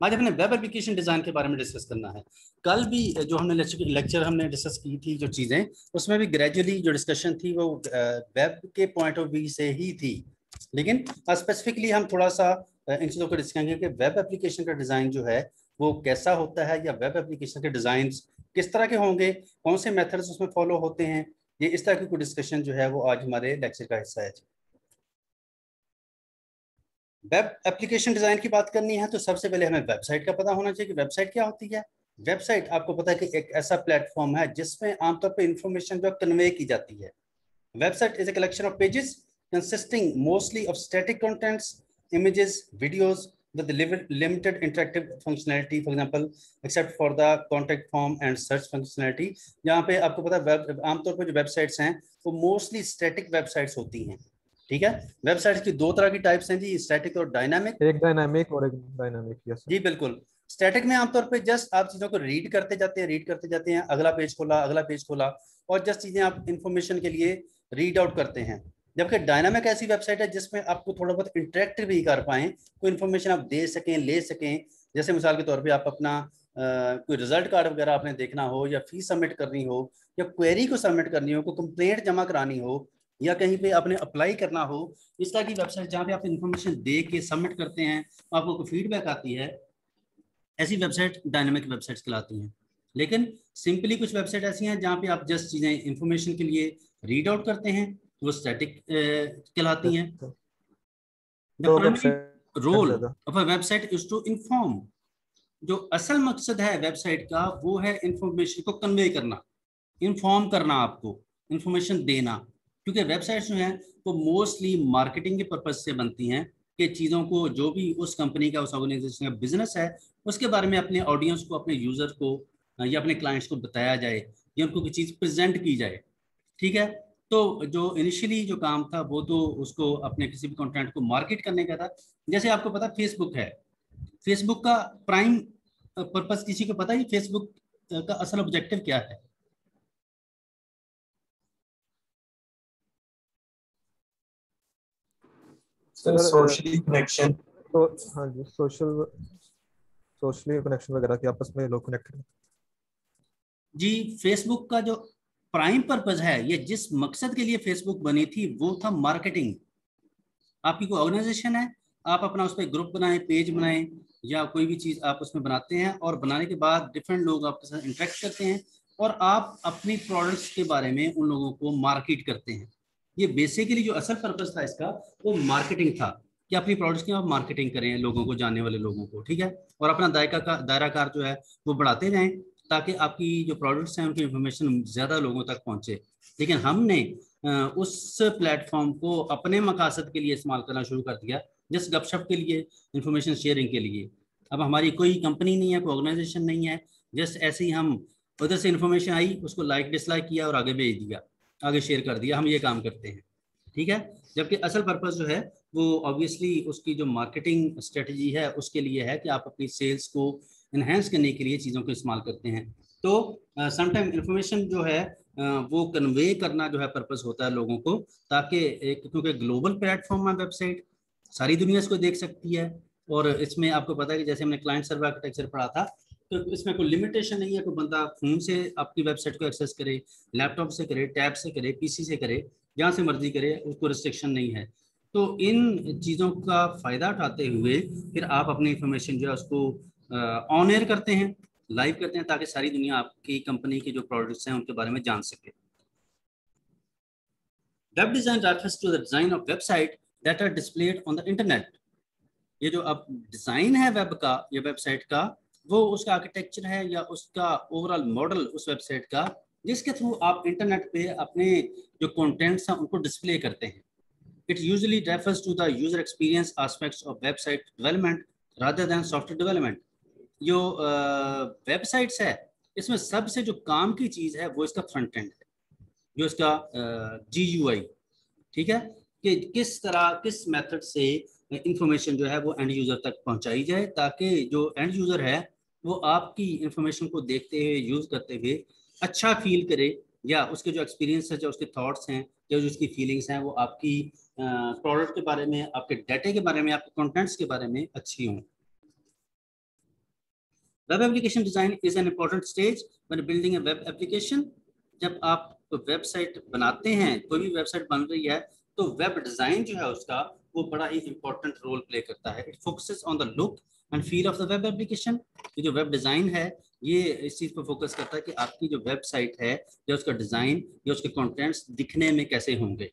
आज अपने web application design के बारे में डिस्कस करना है। कल भी जो हमने लेक्चर हमने डिस्कस की थी जो चीजें, उसमें भी ग्रेजुअली जो डिस्कशन थी वो वेब के पॉइंट ऑफ व्यू से ही थी, लेकिन स्पेसिफिकली हम थोड़ा सा इन चीजों को डिस्कस करेंगे कि वेब एप्लीकेशन का डिजाइन जो है वो कैसा होता है, या वेब एप्लीकेशन के डिजाइन किस तरह के होंगे, कौन से मेथड्स उसमें फॉलो होते हैं। ये इस तरह की कोई डिस्कशन जो है वो आज हमारे लेक्चर का हिस्सा है। वेब एप्लीकेशन डिजाइन की बात करनी है तो सबसे पहले हमें वेबसाइट का पता होना चाहिए कि वेबसाइट क्या होती है। वेबसाइट आपको पता है कि एक ऐसा प्लेटफॉर्म है जिसमें आमतौर पर इंफॉर्मेशन जो कन्वे की जाती है। Website is a collection of pages consisting mostly of static contents, images, videos with limited interactive functionality, for example, except for the contact form and search functionality। यहाँ पे आपको पता है वेब आमतौर पर जो वेबसाइट्स हैं वो मोस्टली स्टैटिक वेबसाइट्स होती हैं। ठीक है, वेबसाइट्स की दो तरह की टाइप्स हैं जी, स्टैटिक और डायनामिक। एक डायनामिक और एक डायनामिक, यस सर। जी बिल्कुल। स्टैटिक में आमतौर पे जस्ट आप चीजों को रीड करते जाते हैं, रीड करते जाते हैं, अगला पेज खोला, अगला पेज खोला, और जस्ट चीजें आप इंफॉर्मेशन के लिए रीड आउट करते हैं। जबकि डायनामिक ऐसी वेबसाइट है जिसमें आपको थोड़ा बहुत इंटरेक्ट भी कर पाए, कोई इन्फॉर्मेशन आप दे सकें, ले सकें। जैसे मिसाल के तौर पर आप अपना कोई रिजल्ट कार्ड वगैरह आपने देखना हो, या फीस सबमिट करनी हो, या क्वेरी को सबमिट करनी हो, कोई कंप्लेंट जमा करानी हो, या कहीं पे आपने अप्लाई करना हो, इस तरह की वेबसाइट जहाँ पे आप इन्फॉर्मेशन दे के सबमिट करते हैं, आपको कोई फीडबैक आती है, ऐसी वेबसाइट डायनामिक वेबसाइट्स कहलाती हैं। लेकिन सिंपली कुछ वेबसाइट ऐसी हैं जहाँ पे आप जस्ट चीजें इंफॉर्मेशन के लिए रीड आउट करते हैं, वो स्टैटिक कहलाती हैं। द तो प्राइमरी वेबसाइट रोल ज्यादा। Of a website is to inform. जो असल मकसद है वेबसाइट का वो है इंफॉर्मेशन को कन्वे करना, इन्फॉर्म करना, आपको इंफॉर्मेशन देना। क्योंकि वेबसाइट्स जो हैं वो मोस्टली मार्केटिंग के पर्पज से बनती हैं, कि चीज़ों को जो भी उस कंपनी का, उस ऑर्गेनाइजेशन का बिजनेस है उसके बारे में अपने ऑडियंस को, अपने यूजर को या अपने क्लाइंट्स को बताया जाए, या उनको कोई चीज़ प्रेजेंट की जाए। ठीक है, तो जो इनिशियली जो काम था वो तो उसको अपने किसी भी कंटेंट को मार्केट करने का था। जैसे आपको पता फेसबुक है, फेसबुक का प्राइम पर्पस किसी को पता है फेसबुक का असल ऑब्जेक्टिव क्या है? Sir sir socially connection. तो हाँ जी, सोशली कनेक्शन वगैरह के आपस में लोग कनेक्ट करें। जी, फेसबुक का जो प्राइम पर्पज है, ये जिस मकसद के लिए फेसबुक बनी थी वो था मार्केटिंग। आपकी कोई ऑर्गेनाइजेशन है, आप अपना उस पर ग्रुप बनाएं, पेज बनाएं, या कोई भी चीज आप उसमें बनाते हैं, और बनाने के बाद डिफरेंट लोग आपके साथ इंटरेक्ट करते हैं, और आप अपनी प्रोडक्ट्स के बारे में उन लोगों को मार्केट करते हैं। ये बेसिकली जो असल पर्पज था इसका वो मार्केटिंग था, कि अपनी प्रोडक्ट्स की आप मार्केटिंग करें लोगों को, जानने वाले लोगों को। ठीक है, और अपना दायरा कार जो है वो बढ़ाते जाएं, ताकि आपकी जो प्रोडक्ट्स हैं उनकी इंफॉर्मेशन ज्यादा लोगों तक पहुंचे। लेकिन हमने उस प्लेटफॉर्म को अपने मकासद के लिए इस्तेमाल करना शुरू कर दिया, जिस गपशप के लिए, इंफॉर्मेशन शेयरिंग के लिए। अब हमारी कोई कंपनी नहीं है, कोई ऑर्गेनाइजेशन नहीं है, जस्ट ऐसे ही हम उधर से इंफॉर्मेशन आई, उसको लाइक डिसलाइक किया और आगे भेज दिया, आगे शेयर कर दिया, हम ये काम करते हैं। ठीक है, जबकि असल पर्पस जो है वो ऑब्वियसली उसकी जो मार्केटिंग स्ट्रेटजी है उसके लिए है, कि आप अपनी सेल्स को इन्हेंस करने के लिए चीज़ों को इस्तेमाल करते हैं। तो समटाइम इंफॉर्मेशन जो है वो कन्वे करना जो है पर्पस होता है लोगों को, ताकि एक, क्योंकि ग्लोबल प्लेटफॉर्म है वेबसाइट, सारी दुनिया इसको देख सकती है। और इसमें आपको पता है कि जैसे हमने क्लाइंट सर्वर आर्किटेक्चर पढ़ा था, तो इसमें कोई लिमिटेशन नहीं है, कोई बंदा फोन से आपकी वेबसाइट को एक्सेस करे, लैपटॉप से करे, टैब से करे, पीसी से करे, जहाँ से मर्जी करे, उसको रिस्ट्रिक्शन नहीं है। तो इन चीज़ों का फायदा उठाते हुए फिर आप अपनी इंफॉर्मेशन जो है उसको ऑन एयर करते हैं, लाइव करते हैं, ताकि सारी दुनिया आपकी कंपनी के जो प्रोडक्ट्स हैं उनके बारे में जान सके। Web design refers to the design of website that are displayed on the internet. ये जो अब डिजाइन है वेब का या वेबसाइट का, वो उसका आर्किटेक्चर है या उसका ओवरऑल मॉडल उस वेबसाइट का, जिसके थ्रू आप इंटरनेट पे अपने जो कंटेंट्स हैं उनको डिस्प्ले करते हैं। It usually refers to the user experience aspects of website development rather than software development. जो वेबसाइट्स है, इसमें सबसे जो काम की चीज है वो इसका फ्रंट एंड है, जो इसका GUI। ठीक है, कि किस तरह, किस मेथड से इंफॉर्मेशन जो है वो एंड यूजर तक पहुंचाई जाए, ताकि जो एंड यूजर है वो आपकी इंफॉर्मेशन को देखते हुए, यूज करते हुए अच्छा फील करे, या उसके जो एक्सपीरियंस है, जो उसके थॉट्स हैं, या जो उसकी फीलिंग्स हैं, वो आपकी प्रोडक्ट के बारे में, आपके डाटे के बारे में, आपके कंटेंट्स के बारे में अच्छी हों। Web application design is an important stage when building A web application. जब आप वेबसाइट बनाते हैं, कोई भी वेबसाइट बन रही है, तो वेब डिजाइन जो है उसका वो बड़ा ही इंपॉर्टेंट रोल प्ले करता है। It focuses on the look and feel of the web application. ये जो वेब डिजाइन है ये इस चीज पर फोकस करता है कि आपकी जो वेबसाइट है या उसका डिजाइन या उसके कंटेंट्स दिखने में कैसे होंगे।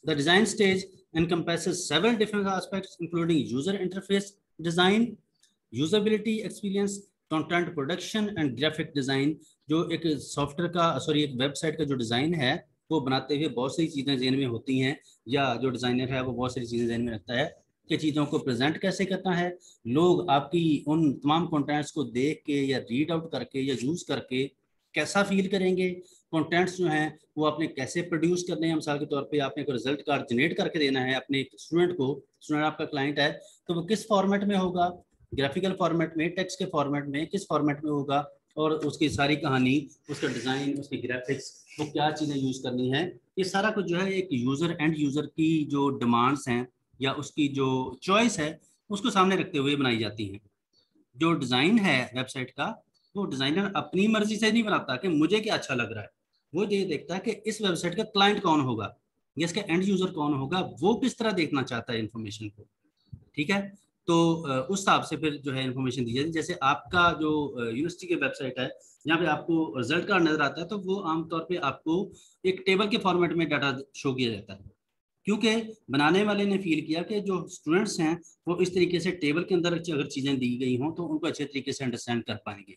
The design stage encompasses several different aspects including user interface design, usability experience, content production and graphic design। जो एक सॉफ्टवेयर का एक वेबसाइट का जो डिजाइन है वो बनाते हुए बहुत सारी चीजें ज़हन में होती हैं, या जो डिजाइनर है वो बहुत सारी चीजें ज़हन में रखता है कि चीज़ों को प्रेजेंट कैसे करना है। लोग आपकी उन तमाम कंटेंट्स को देख के या रीड आउट करके या यूज करके कैसा फील करेंगे, कंटेंट्स जो हैं वो आपने कैसे प्रोड्यूस करने हैं। मिसाल के तौर पे आपने कोई रिजल्ट कार्ड जनरेट करके देना है अपने स्टूडेंट को, स्टूडेंट आपका क्लाइंट है, तो वो किस फॉर्मेट में होगा, ग्राफिकल फॉर्मेट में, टेक्स्ट के फॉर्मेट में, किस फॉर्मेट में होगा, और उसकी सारी कहानी, उसका डिज़ाइन, उसकी ग्राफिक्स, वो क्या चीज़ें यूज़ करनी है, ये सारा कुछ जो है एक यूज़र एंड यूज़र की जो डिमांड्स हैं या उसकी जो चॉइस है उसको सामने रखते हुए बनाई जाती हैं। जो डिज़ाइन है वेबसाइट का, वो डिज़ाइनर अपनी मर्जी से नहीं बनाता कि मुझे क्या अच्छा लग रहा है, वो ये देखता है कि इस वेबसाइट का क्लाइंट कौन होगा या इसका एंड यूज़र कौन होगा, वो किस तरह देखना चाहता है इन्फॉर्मेशन को। ठीक है, तो उस हिसाब से फिर जो है इन्फॉर्मेशन दी जाती है। जैसे आपका जो यूनिवर्सिटी की वेबसाइट है जहाँ पे आपको रिजल्ट कार्ड नजर आता है, तो वो आमतौर पे आपको एक टेबल के फॉर्मेट में डाटा शो किया जाता है, क्योंकि बनाने वाले ने फील किया कि जो स्टूडेंट्स हैं वो इस तरीके से टेबल के अंदर अगर चीज़ें दी गई हों तो उनको अच्छे तरीके से अंडरस्टैंड कर पाएंगे,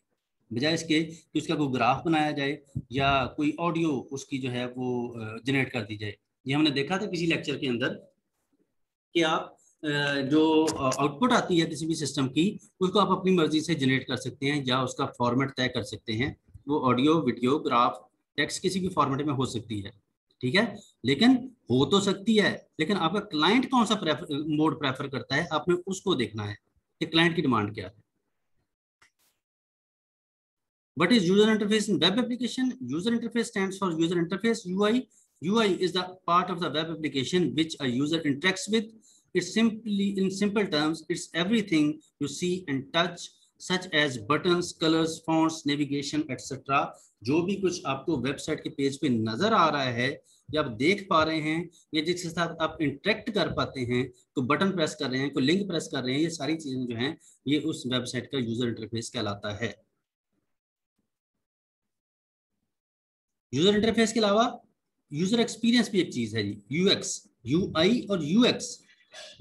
बजाय इसके कि उसका कोई ग्राफ बनाया जाए या कोई ऑडियो उसकी जो है वो जनरेट कर दी जाए। ये हमने देखा था किसी लेक्चर के अंदर कि आप जो आउटपुट आती है किसी भी सिस्टम की, उसको आप अपनी मर्जी से जनरेट कर सकते हैं या उसका फॉर्मेट तय कर सकते हैं। वो ऑडियो, वीडियो, ग्राफ, टेक्स्ट किसी भी फॉर्मेट में हो सकती है। ठीक है, लेकिन हो तो सकती है, लेकिन आपका क्लाइंट कौन सा मोड प्रेफर करता है, आपने उसको देखना है कि क्लाइंट की डिमांड क्या है। What is user interface in web application? User interface stands for user interface, UI. UI is the part of the web application which a user interacts with. It's simply, in simple terms, it's everything you see and touch, such as buttons, colors, fonts, navigation, etc. जो भी कुछ आपको website के page पे नजर आ रहा है या आप देख पा रहे हैं या जिसके साथ आप इंटरेक्ट कर पाते हैं, तो बटन प्रेस कर रहे हैं, कोई लिंक प्रेस कर रहे हैं, ये सारी चीजें जो हैं ये उस वेबसाइट का यूजर इंटरफेस कहलाता है। यूजर इंटरफेस के अलावा यूजर एक्सपीरियंस भी एक चीज है जी, यूएक्स, यूआई और UX.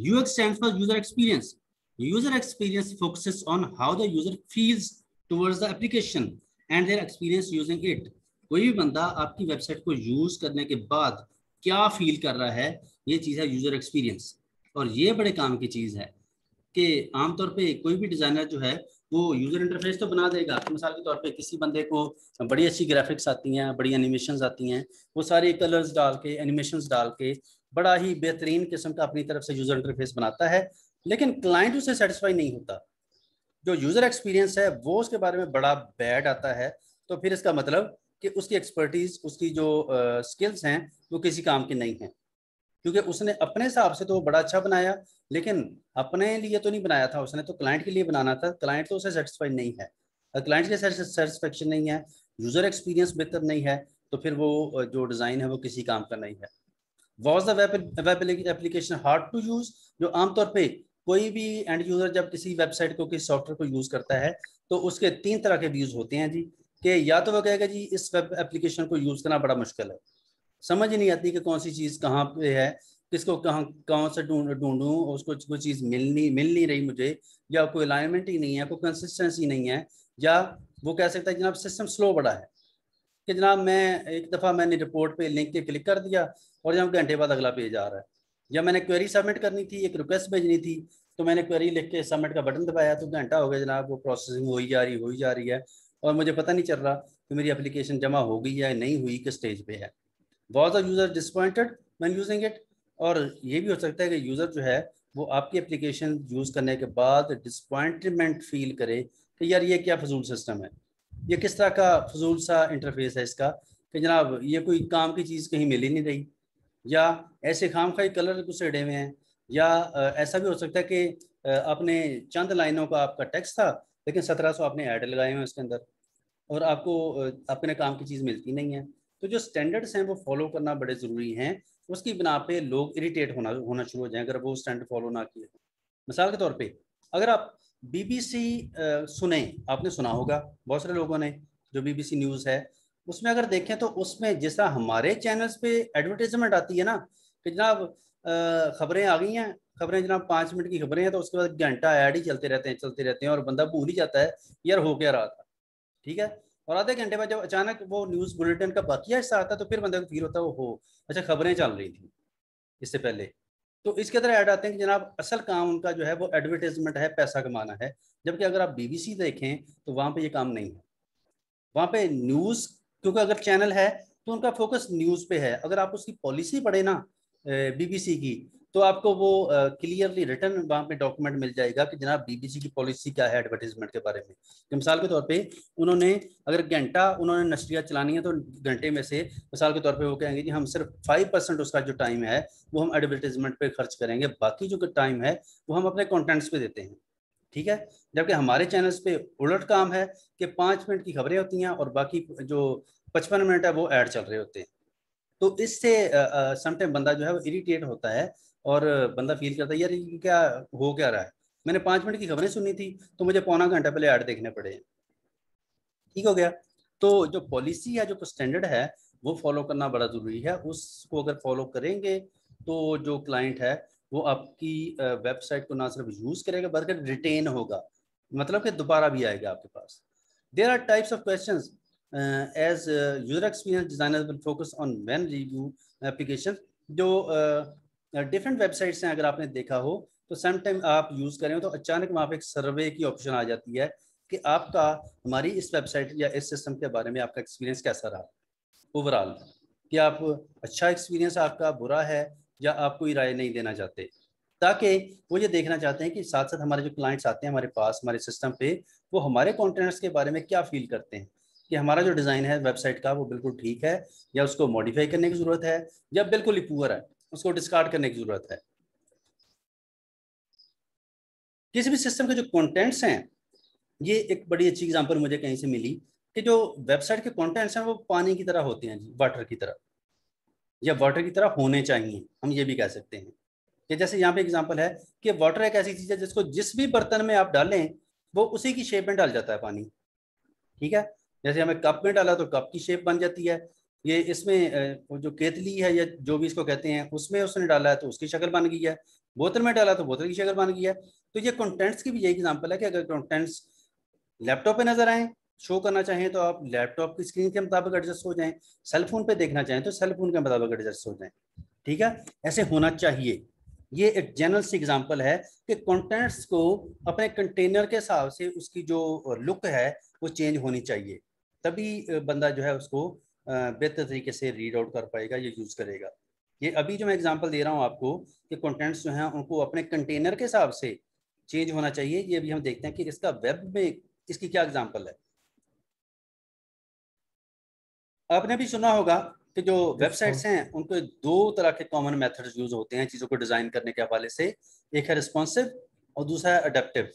UX stands for user experience. User experience focuses on how the user feels towards the application and their experience using it. कोई भी बंदा आपकी वेबसाइट को यूज करने के बाद क्या फील कर रहा है, ये चीज है यूजर एक्सपीरियंस। और ये बड़े काम की चीज है कि आमतौर पे कोई भी डिजाइनर जो है वो यूजर इंटरफेस तो बना देगा। मिसाल के तौर पे किसी बंदे को बड़ी अच्छी ग्राफिक्स आती हैं, बड़ी एनिमेशंस आती हैं, वो सारे कलर्स डाल के, एनिमेशंस डाल के बड़ा ही बेहतरीन किस्म का अपनी तरफ से यूजर इंटरफेस बनाता है, लेकिन क्लाइंट उससे सेटिस्फाई नहीं होता। जो यूजर एक्सपीरियंस है वो उसके बारे में बड़ा बैड आता है, तो फिर इसका मतलब कि उसकी एक्सपर्टीज, उसकी जो स्किल्स हैं वो किसी काम की नहीं है, क्योंकि उसने अपने हिसाब से तो बड़ा अच्छा बनाया, लेकिन अपने लिए तो नहीं बनाया था उसने, तो क्लाइंट के लिए बनाना था। क्लाइंट तो उसे सेटिस्फाइड नहीं है, क्लाइंट के सेटिस्फेक्शन नहीं है, यूजर एक्सपीरियंस बेहतर नहीं है, तो फिर वो जो डिज़ाइन है वो किसी काम का नहीं है। Was the web application hard to use? जो आमतौर पे कोई भी एंड यूजर जब किसी वेबसाइट को, किसी सॉफ्टवेयर को यूज करता है, तो उसके 3 तरह के व्यूज होते हैं जी, कि या तो वो कहेगा जी इस वेब एप्लीकेशन को यूज करना बड़ा मुश्किल है, समझ ही नहीं आती कि कौन सी चीज़ कहाँ पे है, किसको कहाँ कहाँ से ढूंढूं, उसको कोई चीज़ मिल नहीं रही मुझे, या कोई अलाइनमेंट ही नहीं है, कोई कंसिस्टेंसी नहीं है, या वो कह सकता है जनाब सिस्टम स्लो बड़ा है, कि जनाब मैं एक दफ़ा मैंने रिपोर्ट पे लिंक के क्लिक कर दिया और जब घंटे बाद अगला पेज आ रहा है, या मैंने क्वेरी सबमिट करनी थी, एक रिक्वेस्ट भेजनी थी, तो मैंने क्वेरी लिख के सबमिट का बटन दबाया तो घंटा हो गया जनाब, वो प्रोसेसिंग हो ही जा रही है और मुझे पता नहीं चल रहा कि मेरी एप्लीकेशन जमा हो गई या नहीं हुई, किस स्टेज पे है। Was the user disappointed when using it? और ये भी हो सकता है कि यूज़र जो है वो आपकी एप्लीकेशन यूज़ करने के बाद डिसपॉइंटमेंट फील करे कि यार ये क्या फजूल सिस्टम है, ये किस तरह का फजूल सा इंटरफेस है इसका, कि जनाब ये कोई काम की चीज़ कहीं मिल ही नहीं रही, या ऐसे खामखाई कलर घुसेड़े हुए हैं, या ऐसा भी हो सकता है कि आपने चंद लाइनों का आपका टेक्स्ट था लेकिन 1700 आपने ऐड लगाए हुए हैं उसके अंदर, और आपको अपने काम की चीज़ मिलती नहीं है। तो जो स्टैंडर्ड्स हैं वो फॉलो करना बड़े ज़रूरी हैं। उसकी बिना पे लोग इरिटेट होना होना शुरू हो जाएं अगर वो स्टैंडर्ड फॉलो ना किए। मिसाल के तौर पे अगर आप बीबीसी सुने, आपने सुना होगा बहुत सारे लोगों ने, जो बीबीसी न्यूज़ है उसमें अगर देखें तो उसमें जिस तरह हमारे चैनल्स पे एडवर्टाइजमेंट आती है ना कि जनाब खबरें आ गई हैं, खबरें जनाब 5 मिनट की खबरें हैं, तो उसके बाद घंटा ऐड ही चलते रहते हैं और बंदा भूल ही जाता है यार हो क्या रहा था। ठीक है। और आधे घंटे बाद जब अचानक वो न्यूज़ बुलेटिन का बाकी हिस्सा आता है तो फिर बंदे को फील होता है वो हो अच्छा खबरें चल रही थी इससे पहले। तो इसके अंदर ऐड आते हैं कि जनाब असल काम उनका जो है वो एडवर्टाइजमेंट है, पैसा कमाना है। जबकि अगर आप बीबीसी देखें तो वहां पे ये काम नहीं है। वहां पे न्यूज, क्योंकि अगर चैनल है तो उनका फोकस न्यूज पे है। अगर आप उसकी पॉलिसी पढ़े ना बीबीसी की, तो आपको वो क्लियरली रिटर्न वहां पे डॉक्यूमेंट मिल जाएगा कि जनाब बीबीसी की पॉलिसी क्या है एडवर्टीजमेंट के बारे में। कि मिसाल के तौर पे उन्होंने अगर घंटा उन्होंने नशरियात चलानी है तो घंटे में से मिसाल के तौर पे वो कहेंगे कि हम सिर्फ 5% उसका जो टाइम है वो हम एडवर्टीजमेंट पे खर्च करेंगे, बाकी जो टाइम है वो हम अपने कॉन्टेंट्स पे देते हैं। ठीक है। जबकि हमारे चैनल्स पे उलट काम है कि 5 मिनट की खबरें होती हैं और बाकी जो 55 मिनट है वो ऐड चल रहे होते हैं। तो इससे समटाइम बंदा जो है वो इरिटेट होता है और बंदा फील करता है यार ये क्या हो क्या रहा है, मैंने 5 मिनट की खबरें सुनी थी तो मुझे पौना घंटा पहले ऐड देखने पड़े हैं। ठीक हो गया। तो जो पॉलिसी है, जो स्टैंडर्ड है, वो फॉलो करना बड़ा जरूरी है। उसको अगर फॉलो करेंगे तो जो क्लाइंट है वो आपकी वेबसाइट को ना सिर्फ यूज करेगा बल्कि रिटेन होगा, मतलब कि दोबारा भी आएगा आपके पास। There are types of questions as user experience designer will focus on when review application. जो डिफरेंट वेबसाइट्स हैं अगर आपने देखा हो तो सम टाइम आप यूज करें तो अचानक वहाँ पे एक सर्वे की ऑप्शन आ जाती है कि आपका हमारी इस वेबसाइट या इस सिस्टम के बारे में आपका एक्सपीरियंस कैसा रहा ओवरऑल, कि आप अच्छा एक्सपीरियंस आपका बुरा है या आप कोई राय नहीं देना चाहते। ताकि वो ये देखना चाहते हैं कि साथ साथ हमारे जो क्लाइंट्स आते हैं हमारे पास हमारे सिस्टम पे, वो हमारे कंटेंट्स के बारे में क्या फील करते हैं, कि हमारा जो डिज़ाइन है वेबसाइट का वो बिल्कुल ठीक है या उसको मॉडिफाई करने की ज़रूरत है या बिल्कुल ही पुअर है उसको डिस्कार्ड करने की ज़रूरत है। किसी भी सिस्टम के जो कंटेंट्स हैं, ये एक बड़ी अच्छी एग्जांपल मुझे कहीं से मिली कि जो वेबसाइट के कंटेंट्स हैं वो पानी की तरह होते हैं जी, वाटर की तरह, या वाटर की तरह होने चाहिए, हम ये भी कह सकते हैं। कि जैसे यहाँ पे एग्जांपल है कि वाटर एक ऐसी चीज है जिसको जिस भी बर्तन में आप डालें वो उसी की शेप में डाल जाता है पानी। ठीक है। जैसे हमें कप में डाला तो कप की शेप बन जाती है। ये इसमें वो जो केतली है या जो भी इसको कहते हैं उसमें उसने डाला है तो उसकी शक्ल बन गई है, बोतल में डाला तो बोतल की शक्ल बन गई है। तो ये कंटेंट्स की भी यही एग्जांपल है कि अगर कंटेंट्स लैपटॉप पे नजर आए, शो करना चाहें तो आप लैपटॉप की स्क्रीन के मुताबिक एडजस्ट हो जाएं, सेल फोन पे देखना चाहें तो सेल फोन के मुताबिक एडजस्ट हो जाएं। ठीक है। ऐसे होना चाहिए। ये एक जनरल सी एग्जांपल है कि कंटेंट्स को अपने कंटेनर के हिसाब से उसकी जो लुक है वो चेंज होनी चाहिए, तभी बंदा जो है उसको बेहतर तरीके से रीड आउट कर पाएगा, ये यूज करेगा। ये अभी जो मैं एग्जांपल दे रहा हूँ आपको कि कंटेंट्स जो हैं उनको अपने कंटेनर के हिसाब से चेंज होना चाहिए, ये अभी हम देखते हैं कि इसका वेब में इसकी क्या एग्जांपल है। आपने भी सुना होगा कि जो वेबसाइट्स हैं उनको दो तरह के कॉमन मेथड्स यूज होते हैं चीजों को डिजाइन करने के हवाले से। एक है रिस्पॉन्सिव और दूसरा है अडेप्टिव।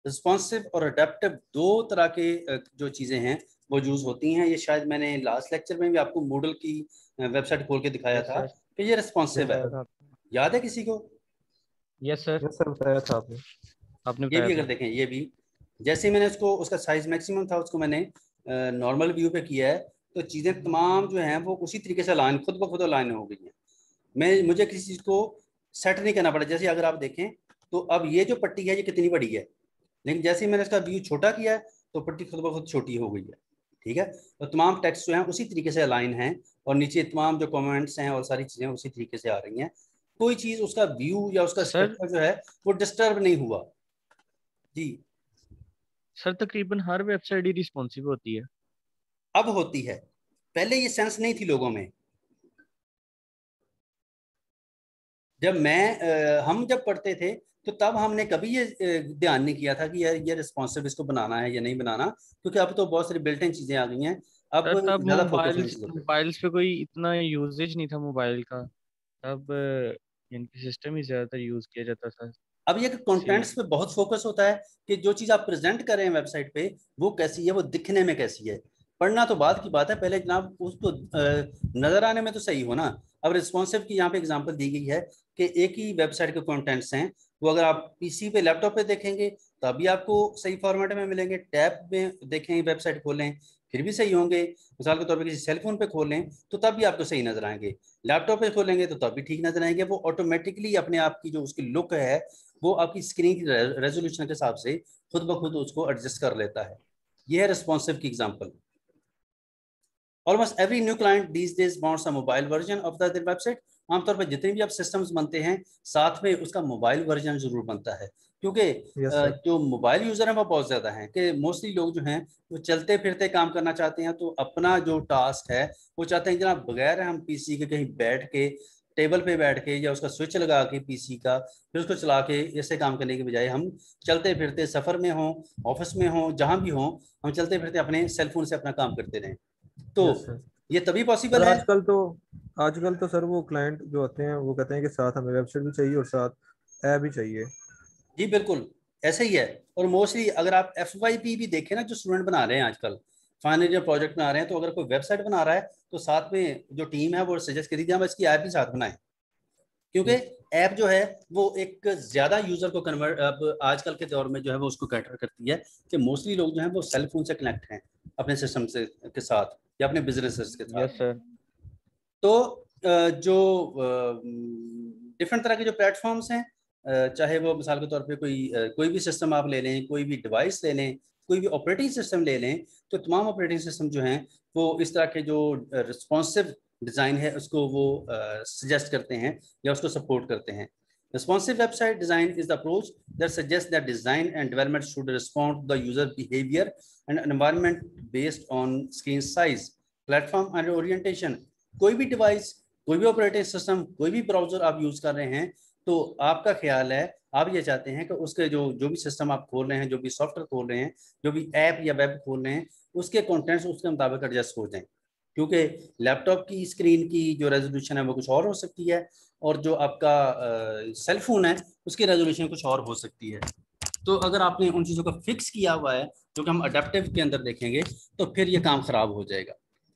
रिस्पॉन्सिव और अडेप्टिव दो तरह के जो चीजें हैं वो यूज होती हैं। ये शायद मैंने लास्ट लेक्चर में भी आपको मूडल की वेबसाइट खोल के दिखाया यस था सर। कि ये रिस्पॉन्सिव है। बताया था। याद है किसी को? यस सर, यस सर, बताया था आपने। आपने ये बताया भी अगर था। देखें, ये भी जैसे ही मैंने उसको उसका साइज मैक्सिमम था उसको मैंने नॉर्मल व्यू पे किया है तो चीज़ें तमाम जो हैं वो उसी तरीके से अलाइन खुद ब खुद अलाइन हो गई हैं। मुझे किसी चीज़ को सेट नहीं करना पड़ा। जैसे अगर आप देखें तो अब ये जो पट्टी है ये कितनी बड़ी है, लेकिन जैसे ही मैंने इसका व्यू छोटा किया है तो पट्टी खुद ब खुद छोटी हो गई है। ठीक है। तो तमाम टेक्स्ट जो हैं उसी तरीके से अलाइन हैं और नीचे तमाम जो कमेंट्स हैं और सारी चीज़ें उसी तरीके से आ रही हैं। कोई चीज़ उसका व्यू या उसका सर स्ट्रक्चर जो है वो डिस्टर्ब नहीं हुआ। जी। सर तकरीबन हर वेबसाइट ही रिस्पॉन्सिव होती है। अब होती है, पहले ये सेंस नहीं थी लोगों में। जब हम जब पढ़ते थे तो तब हमने कभी ये ध्यान नहीं किया था कि यार ये रिस्पॉन्सिव इसको बनाना है या नहीं बनाना, क्योंकि अब तो बहुत सारी बिल्ट इन चीजें आ गई हैं। अब सर तब ज्यादा फोकस नहीं मोबाइल्स चीजों पे। मोबाइल्स पे कोई इतना यूजेज नहीं था मोबाइल का। तब इनकी सिस्टम ही ज्यादातर यूज किया जाता था। अब ये कंटेंट्स पे बहुत फोकस होता है कि जो चीज आप प्रेजेंट कर रहे हैं वेबसाइट पे वो कैसी है, वो दिखने में कैसी है। पढ़ना तो बाद की बात है, पहले जनाब उसको नजर आने में तो सही हो ना। अब रिस्पॉन्सिव की यहाँ पे एग्जांपल दी गई है कि एक ही वेबसाइट के कंटेंट्स हैं, वो अगर आप पीसी पे लैपटॉप पे देखेंगे तो अभी आपको सही फॉर्मेट में मिलेंगे, टैब में देखें वेबसाइट खोलें फिर भी सही होंगे, मिसाल के तौर पे किसी सेलफोन पे खोलें तो तब भी आपको सही नजर आएंगे, लैपटॉप पे खोलेंगे तो तब भी ठीक नजर आएंगे। वो ऑटोमेटिकली अपने आप की जो उसकी लुक है वो आपकी स्क्रीन की रेजोल्यूशन के हिसाब से खुद ब खुद उसको एडजस्ट कर लेता है। ये है रिस्पॉन्सिव की example. Almost every new client these days wants a mobile version of the website. आमतौर पर जितने भी अब सिस्टम्स बनते हैं साथ में उसका मोबाइल वर्जन जरूर बनता है, क्योंकि यस सर। जो मोबाइल यूजर हैं वो बहुत ज्यादा हैं कि मोस्टली लोग जो हैं वो चलते फिरते काम करना चाहते हैं। तो अपना जो टास्क है वो चाहते हैं जनाब बगैर हम पीसी के कहीं बैठ के टेबल पे बैठ के या उसका स्विच लगा के पीसी का फिर उसको चला के ऐसे काम करने के बजाय हम चलते फिरते सफर में हो, ऑफिस में हो, जहां भी हो, हम चलते फिरते अपने सेलफोन से अपना काम करते रहें। तो यस सर। ये तभी और पॉसिबल है। आजकल तो सर वो क्लाइंट जो होते हैं वो कहते हैं कि साथ हमें वेबसाइट भी चाहिए और साथ ऐप भी चाहिए। जी बिल्कुल ऐसा ही है। और मोस्टली अगर आप FYP भी देखें ना, जो स्टूडेंट बना रहे हैं आजकल फाइनल ईयर प्रोजेक्ट बना रहे हैं, तो अगर कोई वेबसाइट बना रहा है तो साथ में जो टीम है वो सजेस्ट करी थी हम इसकी ऐप भी साथ बनाएं, क्योंकि यस ऐप जो है वो एक ज्यादा यूजर को कन्वर्ट अब आजकल के दौर में जो है वो उसको कैटर करती है कि मोस्टली लोग जो है वो सेल फोन से कनेक्ट हैं अपने सिस्टम से के साथ या अपने बिजनेसेस के साथ। Yes sir. तो जो डिफरेंट तरह के जो प्लेटफॉर्म्स हैं, चाहे वो मिसाल के तौर पे कोई भी सिस्टम आप ले लें, कोई भी डिवाइस ले लें, कोई भी ऑपरेटिंग सिस्टम ले लें, तो तमाम ऑपरेटिंग सिस्टम जो हैं वो इस तरह के जो रिस्पॉन्सिव डिज़ाइन है उसको वो सजेस्ट करते हैं या उसको सपोर्ट करते हैं। Responsive website design is the approach that suggests that design and development should respond to the user behavior and environment based on screen size, platform and orientation। कोई भी डिवाइस, कोई भी ऑपरेटिंग सिस्टम, कोई भी browser आप use कर रहे हैं तो आपका ख्याल है, आप ये चाहते हैं कि उसके जो जो भी सिस्टम आप खोल रहे हैं, जो भी सॉफ्टवेयर खोल रहे हैं, जो भी ऐप या वेब खोल रहे हैं, उसके कंटेंट्स उसके मुताबिक एडजस्ट हो जाएं। क्योंकि लैपटॉप की स्क्रीन की जो रेजोल्यूशन है वो कुछ और हो सकती है और जो आपका सेल फोन है उसकी रेजोल्यूशन कुछ और हो सकती है। तो अगर आपने उन चीज़ों को फिक्स किया हुआ है जो कि हम अडेप्टिव के अंदर देखेंगे तो फिर ये काम खराब हो जाएगा।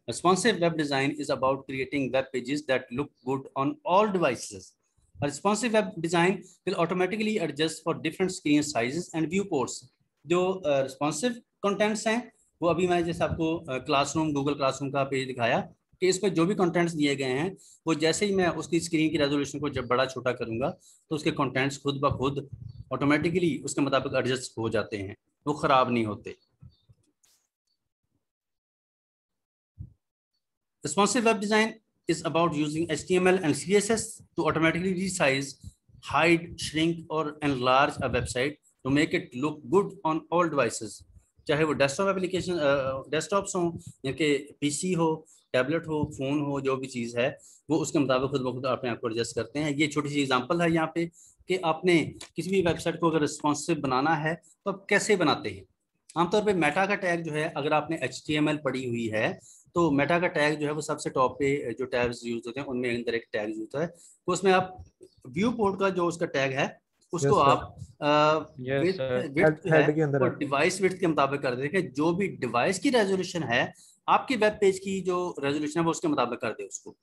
Responsive web design is about creating web pages that look good on all devices. A responsive web design will automatically adjust for different screen sizes and viewports. जो responsive contents हैं वो अभी मैं जैसे आपको क्लासरूम, गूगल क्लासरूम का page दिखाया कि इसमें जो भी कंटेंट्स दिए गए हैं वो जैसे ही मैं उसकी स्क्रीन की रेजोल्यूशन को जब बड़ा छोटा करूंगा तो उसके कंटेंट्स खुद ब खुद ऑटोमेटिकली उसके मुताबिक एडजस्ट हो जाते हैं, वो खराब नहीं होते। Responsive web design is about using HTML and CSS to automatically resize, hide, shrink, or enlarge a website to make it look good on all devices. चाहे वो डेस्कटॉप एप्लीकेशन डेस्कटॉप्स हों या कि पीसी हो, टैबलेट हो, phone हो, जो भी चीज़ है वो उसके मुताबिक खुद ब खुद अपने आप को एडजस्ट करते हैं। ये छोटी सी एग्जांपल है यहाँ पे कि आपने किसी भी वेबसाइट को अगर रिस्पॉन्सिव बनाना है तो आप कैसे बनाते हैं। आमतौर पे मेटा का टैग जो है, अगर आपने HTML पढ़ी हुई है तो मेटा का टैग जो है वो सबसे टॉप पे जो टैग्स यूज होते हैं उनमें अंदर एक टैग यूज होता है, तो उसमें आप व्यू पोर्ट का जो उसका टैग है उसको यस सर। आप यस सर। विड्थ जो है हेड के अंदर वो आता है। डिवाइस विड्थ के मुताबिक कर दें कि जो भी डिवाइस की रेजोल्यूशन है आपकी वेब पेज की जो रेजोल्यूशन है वो उसके मुताबिक कर दे उसको।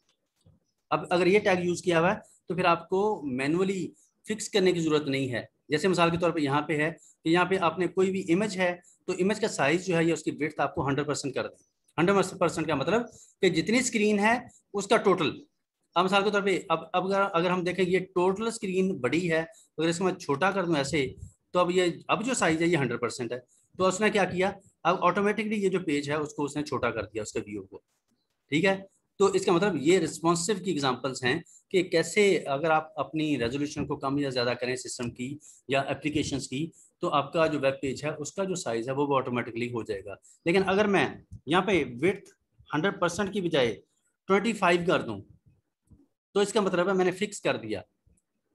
अब अगर ये टैग यूज किया हुआ है तो फिर आपको मैनुअली फिक्स करने की जरूरत नहीं है। जैसे मिसाल के तौर पे यहाँ पे है कि यहाँ पे आपने कोई भी इमेज है तो इमेज का साइज जो है या उसकी विड्थ आपको 100% कर दें। 100% का मतलब कि जितनी स्क्रीन है उसका टोटल। अब मिसाल के तौर पे अब अगर हम देखें ये टोटल स्क्रीन बड़ी है तो अगर इसको मैं छोटा कर दूं ऐसे तो अब जो साइज है ये 100% है। तो उसने क्या किया, अब ऑटोमेटिकली ये जो पेज है उसको उसने छोटा कर दिया उसके व्यू को। ठीक है, तो इसका मतलब ये रिस्पॉन्सिव की एग्जांपल्स हैं कि कैसे अगर आप अपनी रेजोल्यूशन को कम या ज़्यादा करें सिस्टम की या एप्लीकेशंस की तो आपका जो वेब पेज है उसका जो साइज है वो ऑटोमेटिकली हो जाएगा। लेकिन अगर मैं यहाँ पे विड्थ 100% की बजाय 25 कर दूं तो इसका मतलब है मैंने फिक्स कर दिया,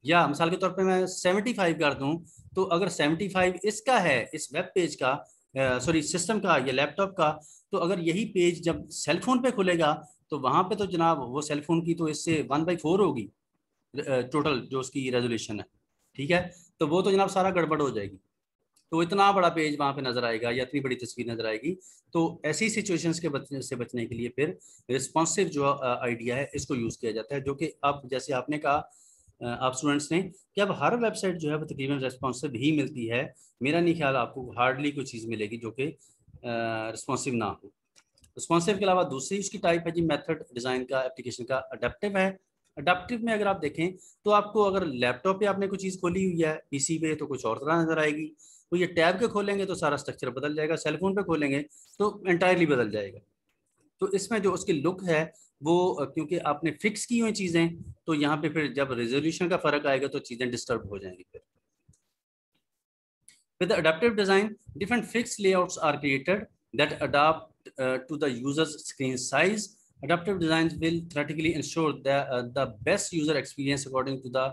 या मिसाल के तौर पे मैं 75 कर दूं तो अगर 75 इसका है इस वेब पेज का सॉरी सिस्टम का या लैपटॉप का, तो अगर यही पेज जब सेलफोन पे खुलेगा तो वहां पे तो जनाब वो सेलफोन की तो इससे 1/4 होगी टोटल जो उसकी रेजोल्यूशन है। ठीक है, तो वो तो जनाब सारा गड़बड़ हो जाएगी। तो इतना बड़ा पेज वहां पे नजर आएगा या इतनी बड़ी तस्वीर नजर आएगी। तो ऐसी सिचुएशंस के बचने के लिए फिर रिस्पॉन्सिव जो आइडिया है इसको यूज किया जाता है, जो कि अब जैसे आपने कहा आप स्टूडेंट्स ने कि अब हर वेबसाइट जो है वो तकरीबन रिस्पॉन्सिव ही मिलती है। मेरा नहीं ख्याल आपको हार्डली कोई चीज़ मिलेगी जो कि रिस्पॉन्सिव ना हो। रिस्पॉन्सिव के अलावा दूसरी उसकी टाइप है जी मेथड डिज़ाइन का, एप्लीकेशन का अडेप्टिव है। अडेप्टिव में अगर आप देखें तो आपको अगर लैपटॉप पे आपने कोई चीज़ खोली हुई है, पीसी पे तो कुछ और तरह नजर आएगी, तो ये टैब के खोलेंगे तो सारा स्ट्रक्चर बदल जाएगा, सेलफोन पे खोलेंगे तो एंटायरली बदल जाएगा। तो इसमें जो उसकी लुक है वो क्योंकि आपने फिक्स की हुई चीज़ें, तो यहाँ पे फिर जब रेजोल्यूशन का फर्क आएगा तो चीज़ें डिस्टर्ब हो जाएंगी। फिर with the adaptive design, different fixed layouts are created that adapt to the user's screen size. Adaptive designs will theoretically ensure the best user experience according to the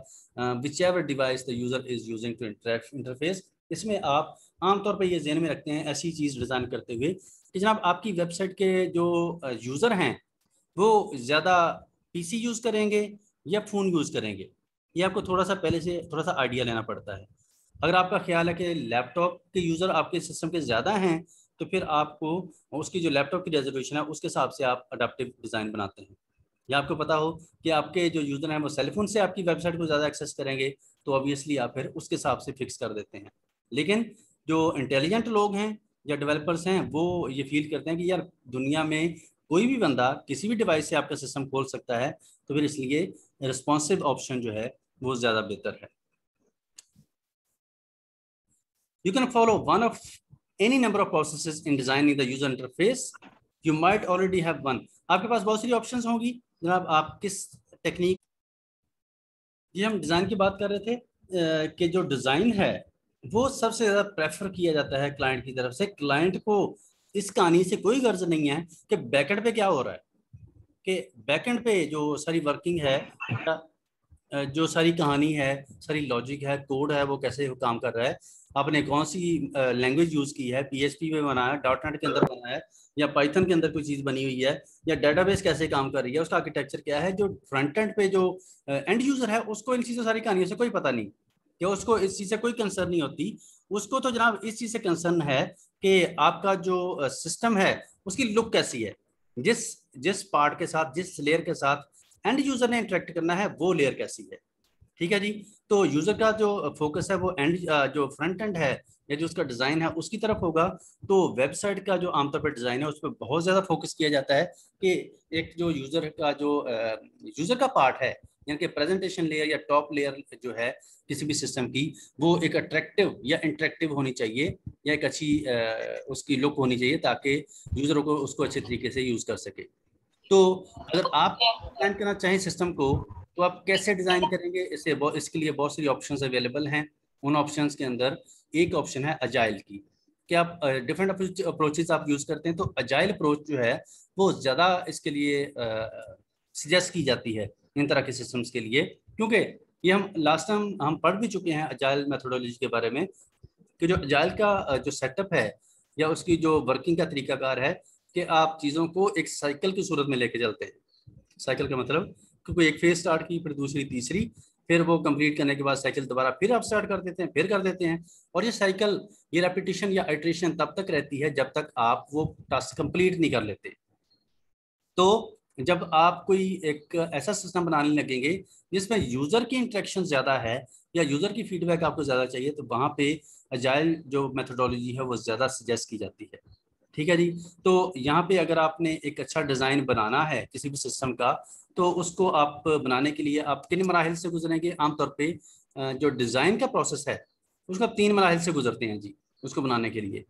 whichever device the user is using to interface. इसमें आप आमतौर पर ये ज़हन में रखते हैं ऐसी चीज़ डिज़ाइन करते हुए कि जनाब आपकी वेबसाइट के जो यूज़र हैं वो ज़्यादा पीसी यूज़ करेंगे या फ़ोन यूज़ करेंगे, ये आपको थोड़ा सा पहले से थोड़ा सा आइडिया लेना पड़ता है। अगर आपका ख्याल है कि लैपटॉप के यूज़र आपके सिस्टम के ज़्यादा हैं तो फिर आपको उसकी जो लैपटॉप की रेजोल्यूशन है उसके हिसाब से आप अडेप्टिव डिज़ाइन बनाते हैं। या आपको पता हो कि आपके जो यूज़र हैं वो सेलफोन से आपकी वेबसाइट को ज़्यादा एक्सेस करेंगे तो ऑब्वियसली आप फिर उसके हिसाब से फिक्स कर देते हैं। लेकिन जो इंटेलिजेंट लोग हैं या डेवलपर्स हैं वो ये फील करते हैं कि यार दुनिया में कोई भी बंदा किसी भी डिवाइस से आपका सिस्टम खोल सकता है, तो फिर इसलिए रिस्पॉन्सिव ऑप्शन जो है वो ज़्यादा बेहतर है। You can follow one of any number of processes in designing the user interface. You might already have one. आपके पास बहुत सारी ऑप्शंस होंगी जनाब, आप किस टेक्निक, ये हम डिज़ाइन की बात कर रहे थे कि जो डिज़ाइन है वो सबसे ज़्यादा प्रेफर किया जाता है क्लाइंट की तरफ से। क्लाइंट को इस कहानी से कोई गर्ज नहीं है कि बैकएंड पे क्या हो रहा है, कि बैकएंड पे जो सारी वर्किंग है, जो सारी कहानी है, सारी लॉजिक है, कोड है, वो कैसे काम कर रहा है, आपने कौन सी लैंग्वेज यूज की है, पीएचपी में बनाया, डॉटनेट के अंदर बनाया है या पाइथन के अंदर कोई चीज बनी हुई है, या डेटाबेस कैसे काम कर रही है, उसका आर्किटेक्चर क्या है। जो फ्रंट एंड पे जो एंड यूजर है उसको इन चीजों सारी कहानियों से कोई पता नहीं, कि उसको इस चीज से कोई कंसर्न नहीं होती। उसको तो जनाब इस चीज से कंसर्न है कि आपका जो सिस्टम है उसकी लुक कैसी है, जिस जिस पार्ट के साथ, जिस लेयर के साथ एंड यूजर ने इंटरेक्ट करना है वो लेयर कैसी है। ठीक है जी। तो यूजर का जो फोकस है वो एंड जो फ्रंट एंड है या जो उसका डिजाइन है उसकी तरफ होगा। तो वेबसाइट का जो आमतौर पर डिजाइन है उस पर बहुत ज्यादा फोकस किया जाता है कि एक जो यूजर का पार्ट है, यानी कि प्रेजेंटेशन लेयर या टॉप लेयर जो है किसी भी सिस्टम की, वो एक अट्रैक्टिव या इंटरेक्टिव होनी चाहिए या एक अच्छी उसकी लुक होनी चाहिए ताकि यूजरों को उसको अच्छे तरीके से यूज कर सके। तो अगर आप डिजाइन करना चाहें सिस्टम को तो आप कैसे डिजाइन करेंगे, इसके लिए बहुत सारी ऑप्शंस अवेलेबल हैं। उन ऑप्शंस के अंदर एक ऑप्शन है अजाइल की, कि आप डिफरेंट अप्रोचेस आप यूज करते हैं। तो अजाइल अप्रोच जो है वो ज्यादा इसके लिए सजेस्ट की जाती है इन तरह के सिस्टम्स के लिए, क्योंकि ये हम लास्ट टाइम हम पढ़ भी चुके हैं अजाइल मेथोडोलॉजी के बारे में, कि जो अजाइल का जो सेटअप है या उसकी जो वर्किंग का तरीकाकार है कि आप चीज़ों को एक साइकिल की सूरत में लेके चलते हैं। साइकिल का मतलब कि कोई एक फेज स्टार्ट की, फिर दूसरी, तीसरी, फिर वो कंप्लीट करने के बाद साइकिल दोबारा फिर आप स्टार्ट कर देते हैं, फिर कर देते हैं। और ये साइकिल, ये रेपिटेशन या आइट्रेशन तब तक रहती है जब तक आप वो टास्क कंप्लीट नहीं कर लेते। तो जब आप कोई एक ऐसा सिस्टम बनाने लगेंगे जिसमें यूजर की इंटरेक्शन ज्यादा है या यूजर की फीडबैक आपको ज्यादा चाहिए, तो वहां पे अजाइल जो मेथोडोलॉजी है वो ज्यादा सजेस्ट की जाती है। ठीक है जी। तो यहाँ पे अगर आपने एक अच्छा डिजाइन बनाना है किसी भी सिस्टम का, तो उसको आप बनाने के लिए आप किन मराहिल से गुजरेंगे। आमतौर पे जो डिजाइन का प्रोसेस है उसको आप 3 मराहिल से गुजरते हैं जी उसको बनाने के लिए।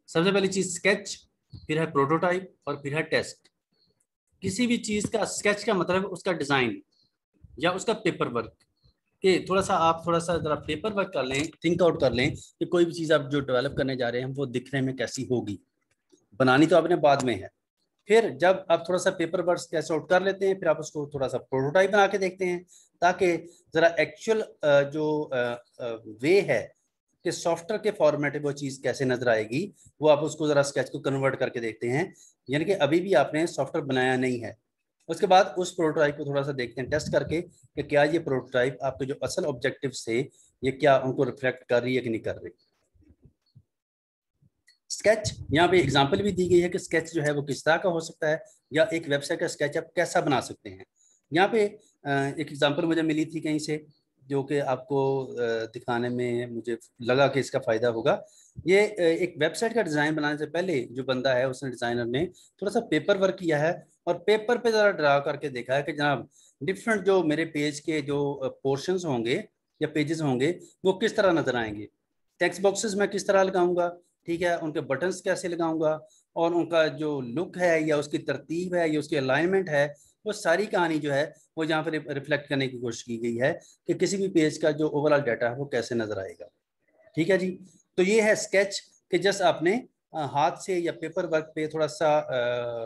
सबसे पहली चीज स्केच, फिर है प्रोटोटाइप और फिर है टेस्ट। किसी भी चीज का स्केच का मतलब उसका डिजाइन या उसका पेपर वर्क, कि थोड़ा सा जरा पेपर वर्क कर लें, थिंक आउट कर लें कि कोई भी चीज आप जो डेवलप करने जा रहे हैं वो दिखने में कैसी होगी। बनानी तो आपने बाद में है। फिर जब आप थोड़ा सा पेपर वर्क कैसे आउट कर लेते हैं, फिर आप उसको थोड़ा सा प्रोटोटाइप बना के देखते हैं ताकि जरा एक्चुअल जो वे है कि सॉफ्टवेयर के फॉर्मेट में वो चीज़ कैसे नजर आएगी, वो आप उसको जरा स्केच को कन्वर्ट करके देखते हैं, यानी कि अभी भी आपने सॉफ्टवेयर बनाया नहीं है। उसके बाद उस प्रोटोटाइप को थोड़ा सा देखते हैं टेस्ट करके कि क्या ये प्रोटोटाइप आपके जो असल ऑब्जेक्टिव से ये क्या उनको रिफ्लेक्ट कर रही है कि नहीं कर रही। स्केच, यहाँ पे एग्जांपल भी दी गई है कि स्केच जो है वो किस तरह का हो सकता है, या एक वेबसाइट का स्केच आप कैसा बना सकते हैं। यहाँ पे एक एग्जांपल मुझे मिली थी कहीं से, जो कि आपको दिखाने में मुझे लगा कि इसका फ़ायदा होगा। ये एक वेबसाइट का डिज़ाइन बनाने से पहले जो बंदा है, उसने, डिज़ाइनर ने थोड़ा सा पेपर वर्क किया है और पेपर पे ज़रा ड्रा करके देखा है कि जनाब डिफरेंट जो मेरे पेज के जो पोर्शंस होंगे या पेजेस होंगे वो किस तरह नज़र आएंगे। टेक्स्ट बॉक्सेस मैं किस तरह लगाऊंगा, ठीक है, उनके बटन्स कैसे लगाऊंगा, और उनका जो लुक है या उसकी तरतीब है या उसकी अलाइनमेंट है, वो सारी कहानी जो है वो यहाँ पर रिफ्लेक्ट करने की कोशिश की गई है कि किसी भी पेज का जो ओवरऑल डाटा है वो कैसे नजर आएगा। ठीक है जी। तो ये है स्केच कि जस्ट आपने हाथ से या पेपर वर्क पे थोड़ा सा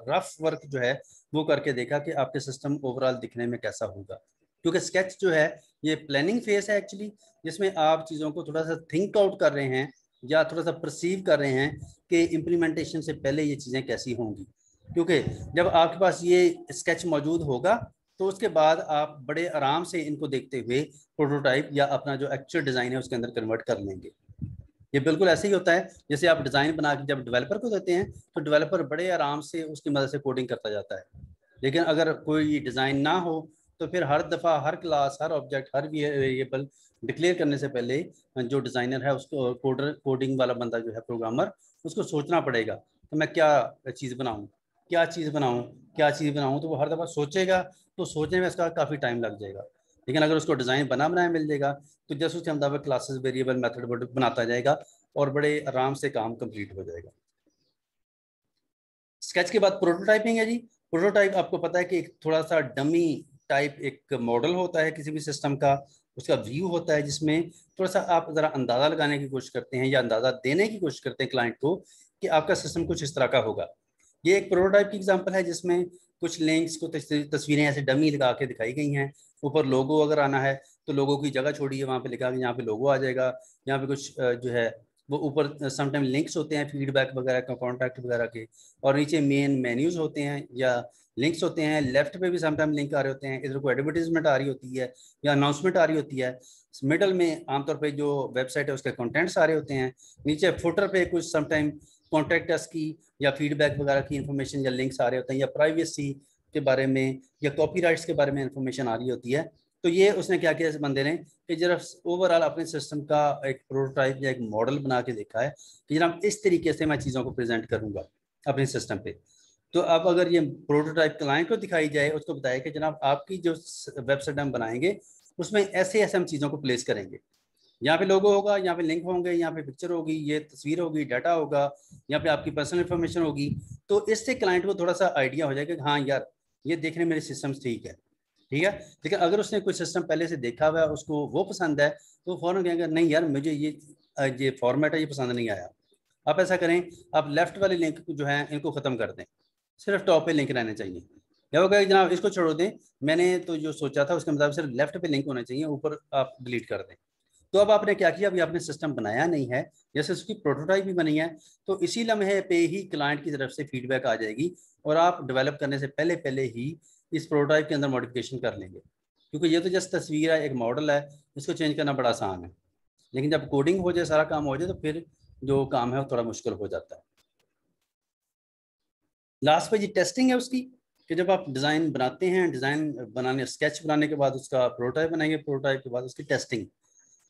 रफ वर्क जो है वो करके देखा कि आपके सिस्टम ओवरऑल दिखने में कैसा होगा। क्योंकि स्केच जो है ये प्लानिंग फेज है एक्चुअली, जिसमें आप चीज़ों को थोड़ा सा थिंक आउट कर रहे हैं या थोड़ा सा परसीव कर रहे हैं कि इम्प्लीमेंटेशन से पहले ये चीज़ें कैसी होंगी। क्योंकि जब आपके पास ये स्केच मौजूद होगा तो उसके बाद आप बड़े आराम से इनको देखते हुए प्रोटोटाइप या अपना जो एक्चुअल डिज़ाइन है उसके अंदर कन्वर्ट कर लेंगे। ये बिल्कुल ऐसे ही होता है जैसे आप डिज़ाइन बना के जब डेवलपर को देते हैं तो डेवलपर बड़े आराम से उसकी मदद से कोडिंग करता जाता है। लेकिन अगर कोई डिज़ाइन ना हो तो फिर हर दफ़ा हर क्लास, हर ऑब्जेक्ट, हर वेरिएबल डिक्लेयर करने से पहले जो डिज़ाइनर है उसको, कोडिंग वाला बंदा जो है, प्रोग्रामर, उसको सोचना पड़ेगा तो मैं क्या चीज़ बनाऊँ, क्या चीज़ बनाऊँ, क्या चीज़ बनाऊँ। तो वो हर दफ़ा सोचेगा, तो सोचने में इसका काफ़ी टाइम लग जाएगा। लेकिन अगर उसको डिज़ाइन बना बनाया मिल जाएगा तो जैसे उसके मुताबिक क्लासेस, वेरिएबल, मेथड बनाता जाएगा और बड़े आराम से काम कंप्लीट हो जाएगा। स्केच के बाद प्रोटोटाइपिंग है जी। प्रोटोटाइप आपको पता है कि एक थोड़ा सा डमी टाइप एक मॉडल होता है किसी भी सिस्टम का, उसका व्यू होता है जिसमें थोड़ा सा आप ज़रा अंदाज़ा लगाने की कोशिश करते हैं या अंदाज़ा देने की कोशिश करते हैं क्लाइंट को कि आपका सिस्टम कुछ इस तरह का होगा। ये एक प्रोटोटाइप की एग्जांपल है जिसमें कुछ लिंक्स को तस्वीरें ऐसे डमी लगा के दिखाई गई हैं। ऊपर लोगो अगर आना है तो लोगो की जगह छोड़ी है, वहाँ पे लिखा कि यहाँ पे लोगो आ जाएगा। यहाँ पे कुछ जो है वो ऊपर समटाइम लिंक्स होते हैं फीडबैक वगैरह का, कॉन्टैक्ट वगैरह के, और नीचे मेन मेन्यूज होते हैं या लिंक्स होते हैं। लेफ्ट पे भी समटाइम लिंक आ रहे होते हैं, इधर को एडवर्टीजमेंट आ रही होती है या अनाउंसमेंट आ रही होती है। मिडल में आमतौर पे जो वेबसाइट है उसके कंटेंट्स आ रहे होते हैं। नीचे फुटर पे कुछ समटाइम कॉन्टैक्ट अस की या फीडबैक वगैरह की इन्फॉर्मेशन या लिंक्स आ रहे होते हैं, या प्राइवेसी के बारे में या कॉपीराइट्स के बारे में इन्फॉर्मेशन आ रही होती है। तो ये उसने क्या किया इस बंदे ने कि जरा ओवरऑल अपने सिस्टम का एक प्रोटोटाइप या एक मॉडल बना के देखा है कि जनाब इस तरीके से मैं चीज़ों को प्रेजेंट करूंगा अपने सिस्टम पे। तो अब अगर ये प्रोटोटाइप क्लाइंट को दिखाई जाए, उसको बताया कि जनाब आपकी जो वेबसाइट हम बनाएंगे उसमें ऐसे ऐसे हम चीज़ों को प्लेस करेंगे। यहाँ पे लोगो होगा, यहाँ पे लिंक होंगे, यहाँ पे पिक्चर होगी, ये तस्वीर होगी, डाटा होगा, यहाँ पे आपकी पर्सनल इन्फॉर्मेशन होगी। तो इससे क्लाइंट को थोड़ा सा आइडिया हो जाएगा कि हाँ यार ये देखने मेरे सिस्टम ठीक है, ठीक है। लेकिन अगर उसने कोई सिस्टम पहले से देखा हुआ है, उसको वो पसंद है, तो फौरन कहेंगे नहीं यार मुझे ये फॉर्मेट है ये पसंद नहीं आया। आप ऐसा करें, आप लेफ्ट वाले लिंक जो है इनको ख़त्म कर दें, सिर्फ टॉप पे लिंक रहने चाहिए। या वो कहे जनाब इसको छोड़ दें, मैंने तो जो सोचा था उसके मुताबिक सिर्फ लेफ्ट पे लिंक होने चाहिए, ऊपर आप डिलीट कर दें। तो अब आपने क्या किया, अभी आपने सिस्टम बनाया नहीं है, जैसे उसकी प्रोटोटाइप भी बनी है, तो इसी लम्हे पे ही क्लाइंट की तरफ से फीडबैक आ जाएगी और आप डेवलप करने से पहले पहले ही इस प्रोटोटाइप के अंदर मॉडिफिकेशन कर लेंगे। क्योंकि ये तो जस्ट तस्वीर है, एक मॉडल है, इसको चेंज करना बड़ा आसान है। लेकिन जब कोडिंग हो जाए, सारा काम हो जाए, तो फिर जो काम है वो थोड़ा मुश्किल हो जाता है। लास्ट पे जी टेस्टिंग है उसकी, कि जब आप डिज़ाइन बनाते हैं, डिज़ाइन बनाने, स्केच बनाने के बाद उसका प्रोटोटाइप बनाएंगे, प्रोटोटाइप के बाद उसकी टेस्टिंग।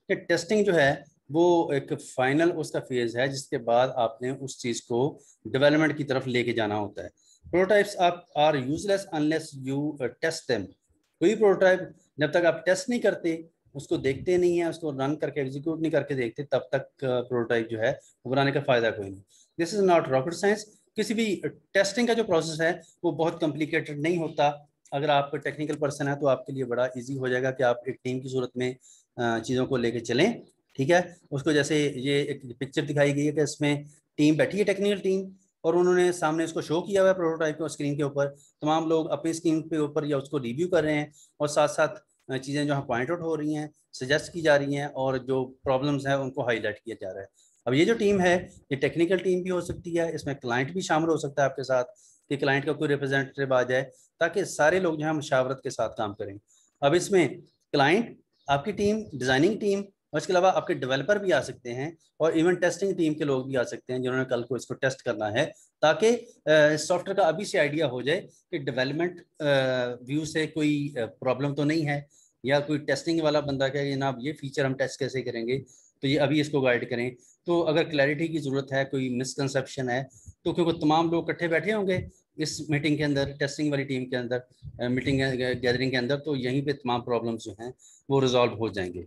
कि टेस्टिंग जो है वो एक फाइनल उसका फेज है जिसके बाद आपने उस चीज़ को डेवलपमेंट की तरफ लेके जाना होता है। प्रोटोटाइप्स आप are useless unless you test them. कोई प्रोटोटाइप जब तक आप टेस्ट नहीं करते, उसको देखते नहीं है, उसको रन करके एग्जीक्यूट नहीं करके देखते, तब तक प्रोटोटाइप जो है वो बनाने का फायदा कोई नहीं। This is not rocket science. किसी भी टेस्टिंग का जो प्रोसेस है वो बहुत कॉम्प्लिकेटेड नहीं होता। अगर आप टेक्निकल पर्सन है तो आपके लिए बड़ा इजी हो जाएगा कि आप एक टीम की सूरत में चीज़ों को लेके चलें, ठीक है। उसको जैसे ये एक पिक्चर दिखाई गई है कि इसमें टीम बैठी है, टेक्निकल टीम, और उन्होंने सामने उसको शो किया हुआ है प्रोटोटाइप को स्क्रीन के ऊपर। तमाम लोग अपनी स्क्रीन के ऊपर या उसको रिव्यू कर रहे हैं और साथ साथ चीज़ें जो है पॉइंट आउट हो रही हैं, सजेस्ट की जा रही हैं, और जो प्रॉब्लम्स हैं उनको हाईलाइट किया जा रहा है। अब ये जो टीम है ये टेक्निकल टीम भी हो सकती है, इसमें क्लाइंट भी शामिल हो सकता है आपके साथ, कि क्लाइंट का कोई रिप्रेजेंटेटिव आ जाए, ताकि सारे लोग जो है मशावरत के साथ काम करें। अब इसमें क्लाइंट, आपकी टीम, डिज़ाइनिंग टीम और इसके अलावा आपके डेवलपर भी आ सकते हैं और इवन टेस्टिंग टीम के लोग भी आ सकते हैं जिन्होंने कल को इसको टेस्ट करना है, ताकि सॉफ्टवेयर का अभी से आइडिया हो जाए कि डेवलपमेंट व्यू से कोई प्रॉब्लम तो नहीं है, या कोई टेस्टिंग वाला बंदा कहे जनाब ये फीचर हम टेस्ट कैसे करेंगे, तो ये अभी इसको गाइड करें। तो अगर क्लैरिटी की ज़रूरत है, कोई मिसकंसेप्शन है, तो क्योंकि तमाम लोग इकट्ठे बैठे होंगे इस मीटिंग के अंदर, टेस्टिंग वाली टीम के अंदर, मीटिंग गैदरिंग के अंदर, तो यहीं पे तमाम प्रॉब्लम्स जो हैं वो रिजॉल्व हो जाएंगे।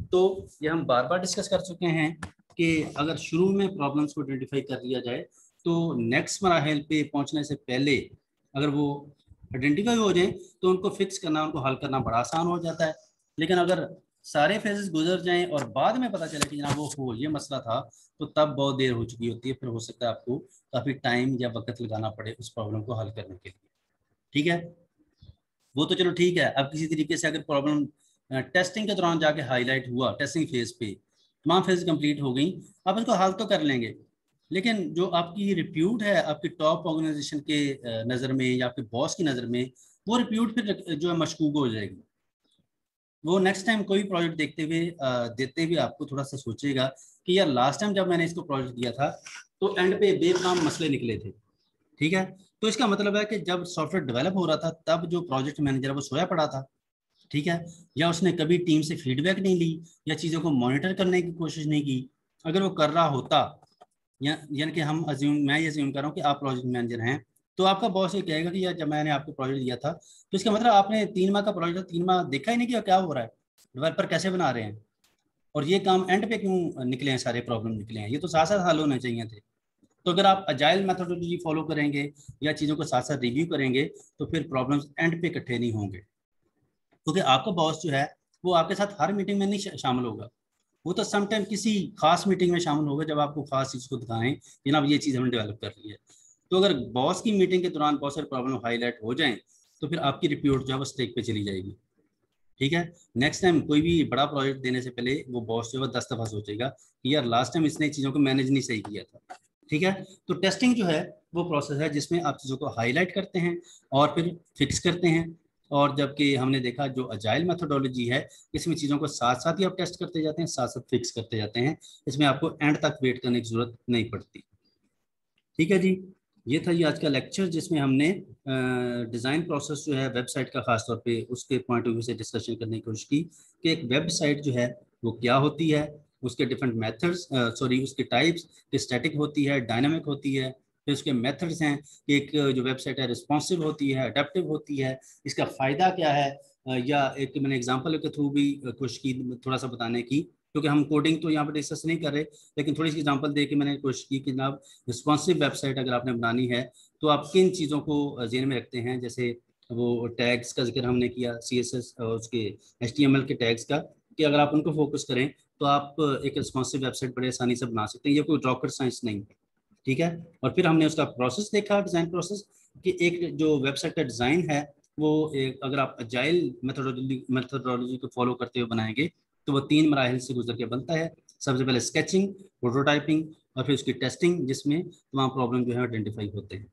तो ये हम बार बार डिस्कस कर चुके हैं कि अगर शुरू में प्रॉब्लम्स को आइडेंटिफाई कर लिया जाए तो नेक्स्ट मराहल पे पहुंचने से पहले अगर वो आइडेंटिफाई हो जाए तो उनको फिक्स करना, उनको हल करना बड़ा आसान हो जाता है। लेकिन अगर सारे फेजेस गुजर जाएं और बाद में पता चले कि जनाब वो हो ये मसला था, तो तब बहुत देर हो चुकी होती है, फिर हो सकता है आपको काफ़ी टाइम या वक्त लगाना पड़े उस प्रॉब्लम को हल करने के लिए। ठीक है, वो तो चलो ठीक है। अब किसी तरीके से अगर प्रॉब्लम टेस्टिंग के दौरान जाके हाईलाइट हुआ, टेस्टिंग फेज पे तमाम फेज कंप्लीट हो गई, आप इसको हल तो कर लेंगे, लेकिन जो आपकी रिप्यूट है आपकी टॉप ऑर्गेनाइजेशन के नज़र में या आपके बॉस की नज़र में, वो रिप्यूट फिर जो है मशकूक हो जाएगी। वो नेक्स्ट टाइम कोई प्रोजेक्ट देते हुए आपको थोड़ा सा सोचेगा कि यार लास्ट टाइम जब मैंने इसको प्रोजेक्ट दिया था तो एंड पे बेकाम मसले निकले थे। ठीक है, तो इसका मतलब है कि जब सॉफ्टवेयर डेवलप हो रहा था तब जो प्रोजेक्ट मैनेजर वो सोया पड़ा था। ठीक है, या उसने कभी टीम से फीडबैक नहीं ली या चीज़ों को मॉनिटर करने की कोशिश नहीं की। अगर वो कर रहा होता, यानी कि मैं ये अज्यूम कर रहा हूँ कि आप प्रोजेक्ट मैनेजर हैं, तो आपका बॉस ये कहेगा कि यार जब मैंने आपको प्रोजेक्ट दिया था तो इसका मतलब आपने 3 माह का प्रोजेक्ट 3 माह देखा ही नहीं कि क्या हो रहा है, डेवलपर कैसे बना रहे हैं, और ये काम एंड पे क्यों निकले हैं, सारे प्रॉब्लम निकले हैं, ये तो साथ साथ हल होने चाहिए थे। तो अगर आप अजाइल मेथोडोलॉजी फॉलो करेंगे या चीज़ों को साथ साथ रिव्यू करेंगे तो फिर प्रॉब्लम्स एंड पे इकट्ठे नहीं होंगे, क्योंकि आपका बॉस जो है वो आपके साथ हर मीटिंग में नहीं शामिल होगा। वो तो समटाइम किसी खास मीटिंग में शामिल होगा जब आपको खास चीज़ को दिखाएं जनाब ये चीज़ हमने डेवलप कर ली है। तो अगर बॉस की मीटिंग के दौरान बहुत सारे प्रॉब्लम हाईलाइट हो जाएं तो फिर आपकी रिपोर्ट जो है वो स्ट्रेक पे चली जाएगी। ठीक है, नेक्स्ट टाइम कोई भी बड़ा प्रोजेक्ट देने से पहले वो बॉस जो है 10 दफ़ा सोचेगा कि यार लास्ट टाइम इसने चीज़ों को मैनेज नहीं सही किया था। ठीक है, तो टेस्टिंग जो है वो प्रोसेस है जिसमें आप चीज़ों को हाईलाइट करते हैं और फिर फिक्स करते हैं। और जबकि हमने देखा जो अजाइल मेथोडोलॉजी है इसमें चीज़ों को साथ साथ ही आप टेस्ट करते जाते हैं, साथ साथ फिक्स करते जाते हैं, इसमें आपको एंड तक वेट करने की जरूरत नहीं पड़ती। ठीक है जी, ये था ये आज का लेक्चर जिसमें हमने डिज़ाइन प्रोसेस जो है वेबसाइट का खासतौर पे उसके पॉइंट ऑफ व्यू से डिस्कशन करने की कोशिश की कि एक वेबसाइट जो है वो क्या होती है, उसके डिफरेंट मेथड्स, उसके टाइप्स कि स्टैटिक होती है, डायनामिक होती है, फिर उसके मेथड्स हैं कि एक जो वेबसाइट है रिस्पॉन्सिव होती है, अडेप्टिव होती है, इसका फ़ायदा क्या है, या एक मैंने एग्जांपल के थ्रू भी कोशिश की थोड़ा सा बताने की, क्योंकि हम कोडिंग तो यहाँ पर डिस्कस नहीं कर रहे, लेकिन थोड़ी सी एग्जांपल दे के मैंने कोशिश की कि जनाब रिस्पॉन्सिव वेबसाइट अगर आपने बनानी है तो आप किन चीज़ों को ज़हन में रखते हैं। जैसे वो टैग्स का जिक्र हमने किया, CSS और उसके HTML के टैग्स का, कि अगर आप उनको फोकस करें तो आप एक रिस्पॉन्सिव वेबसाइट बड़े आसानी से बना सकते हैं, ये कोई रॉकेट साइंस नहीं है। ठीक है, और फिर हमने उसका प्रोसेस देखा, डिज़ाइन प्रोसेस, कि एक जो वेबसाइट का डिज़ाइन है वो एक अगर आप अजाइल मेथोडोलॉजी को फॉलो करते हुए बनाएंगे तो वो 3 मराहल से गुजर के बनता है। सबसे पहले स्केचिंग, प्रोटोटाइपिंग और फिर उसकी टेस्टिंग, जिसमें तमाम प्रॉब्लम जो है आइडेंटिफाई होते हैं।